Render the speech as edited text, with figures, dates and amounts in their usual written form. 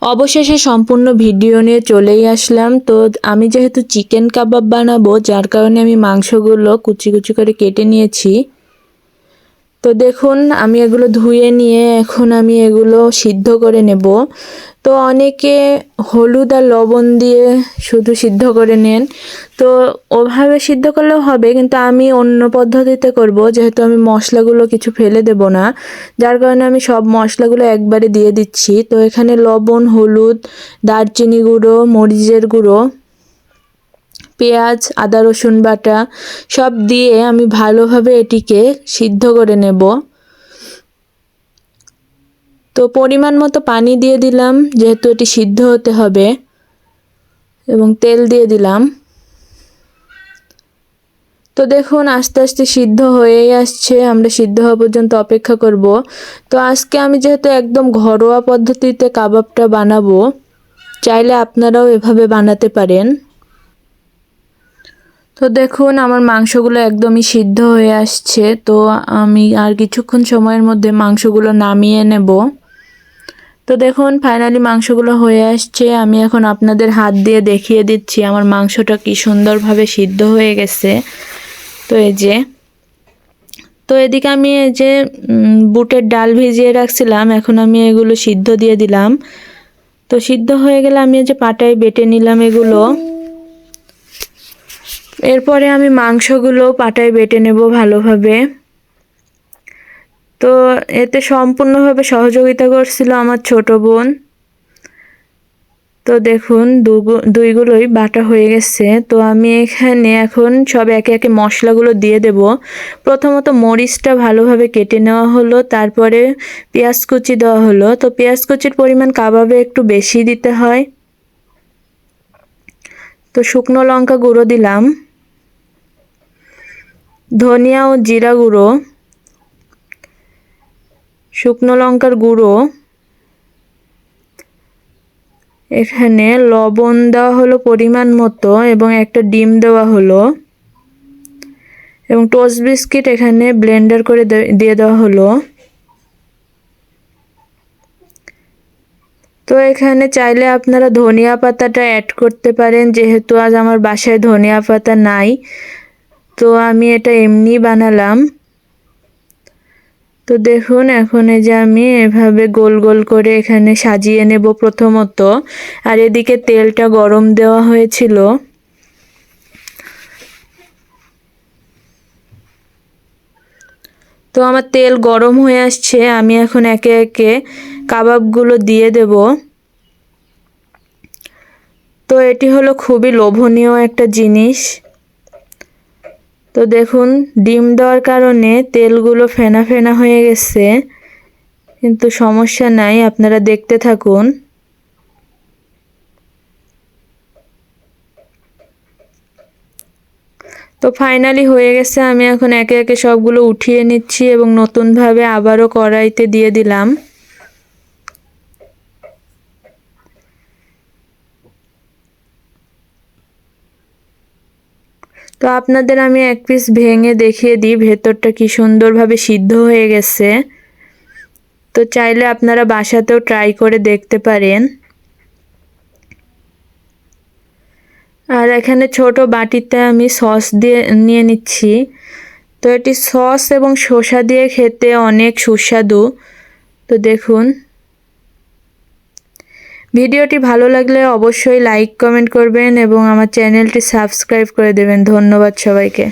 অবশেষে সম্পূর্ণ ভিডিও নিয়ে চলেই আসলাম। তো আমি যেহেতু চিকেন কাবাব বানাবো, যার কারণে আমি মাংসগুলো কুচি কুচি করে কেটে নিয়েছি। তো দেখুন আমি এগুলো ধুয়ে নিয়ে এখন আমি এগুলো সিদ্ধ করে নেব। তো অনেকে হলুদ আর লবণ দিয়ে শুধু সিদ্ধ করে নেন, তো ওভাবে সিদ্ধ করলেও হবে, কিন্তু আমি অন্য পদ্ধতিতে করব, যেহেতু আমি মশলাগুলো কিছু ফেলে দেব না, যার কারণে আমি সব মশলাগুলো একবারে দিয়ে দিচ্ছি। তো এখানে লবণ, হলুদ, দারচিনি গুঁড়ো, মরিচের গুঁড়ো, পেঁয়াজ, আদা রসুন বাটা সব দিয়ে আমি ভালোভাবে এটিকে সিদ্ধ করে নেব। তো পরিমাণ মতো পানি দিয়ে দিলাম, যেহেতু এটি সিদ্ধ হতে হবে, এবং তেল দিয়ে দিলাম। তো দেখুন আস্তে আস্তে সিদ্ধ হয়েই আসছে, আমরা সিদ্ধ হওয়া পর্যন্ত অপেক্ষা করব। তো আজকে আমি যেহেতু একদম ঘরোয়া পদ্ধতিতে কাবাবটা বানাবো, চাইলে আপনারাও এভাবে বানাতে পারেন। তো দেখুন আমার মাংসগুলো একদমই সিদ্ধ হয়ে আসছে। তো আমি আর কিছুক্ষণ সময়ের মধ্যে মাংসগুলো নামিয়ে নেব। তো দেখুন ফাইনালি মাংসগুলো হয়ে আসছে। আমি এখন আপনাদের হাত দিয়ে দেখিয়ে দিচ্ছি আমার মাংসটা কি সুন্দরভাবে সিদ্ধ হয়ে গেছে। তো এই যে, তো এদিকে আমি এই যে বুটের ডাল ভিজিয়ে রাখছিলাম, এখন আমি এগুলো সিদ্ধ দিয়ে দিলাম। তো সিদ্ধ হয়ে গেলে আমি এই যে পাটায় বেটে নিলাম এগুলো। এরপরে আমি মাংসগুলো পাটায় বেটে নেব ভালোভাবে। তো এতে সম্পূর্ণভাবে সহযোগিতা করছিল আমার ছোট বোন। তো দেখুন দুইগুলোই বাটা হয়ে গেছে। তো আমি এখানে এখন সব একে একে মশলাগুলো দিয়ে দেব। প্রথমত মরিচটা ভালোভাবে কেটে নেওয়া হলো, তারপরে পেঁয়াজ কুচি দেওয়া হলো। তো পেঁয়াজ কুচির পরিমাণ কাবাবে একটু বেশি দিতে হয়। তো শুকনো লঙ্কা গুঁড়ো দিলাম, ধনিয়া ও জিরা গুঁড়ো, শুকনো লঙ্কার গুঁড়ো, এখানে লবণ দেওয়া হলো পরিমাণ মতো, এবং একটা ডিম দেওয়া হলো, এবং টোস্ট বিস্কিট এখানে ব্লেন্ডার করে দিয়ে দেওয়া হলো। তো এখানে চাইলে আপনারা ধনিয়া পাতাটা অ্যাড করতে পারেন, যেহেতু আজ আমার বাসায় ধনিয়া পাতা নাই, তো আমি এটা এমনি বানালাম। তো দেখুন এখন এই যে আমি এভাবে গোল গোল করে এখানে সাজিয়ে নেব প্রথমত। আর এদিকে তেলটা গরম দেওয়া হয়েছিল। তো আমার তেল গরম হয়ে আসছে, আমি এখন একে একে কাবাবগুলো দিয়ে দেব। তো এটি হলো খুবই লোভনীয় একটা জিনিস। তো দেখুন ডিম দেওয়ার কারণে তেলগুলো ফেনা ফেনা হয়ে গেছে, কিন্তু সমস্যা নাই, আপনারা দেখতে থাকুন। তো ফাইনালি হয়ে গেছে, আমি এখন একে একে সবগুলো উঠিয়ে নিচ্ছি এবং নতুনভাবে আবারও কড়াইতে দিয়ে দিলাম। তো আপনাদের আমি এক পিস ভেঙে দেখিয়ে দিই ভেতরটা কি সুন্দরভাবে সিদ্ধ হয়ে গেছে। তো চাইলে আপনারা বাসাতেও ট্রাই করে দেখতে পারেন। আর এখানে ছোট বাটিতে আমি সস দিয়ে নিয়ে নিচ্ছি। তো এটি সস এবং শসা দিয়ে খেতে অনেক সুস্বাদু। তো দেখুন, ভিডিওটি ভালো লাগলে অবশ্যই লাইক কমেন্ট করবেন এবং আমার চ্যানেলটি সাবস্ক্রাইব করে দেবেন। ধন্যবাদ সবাইকে।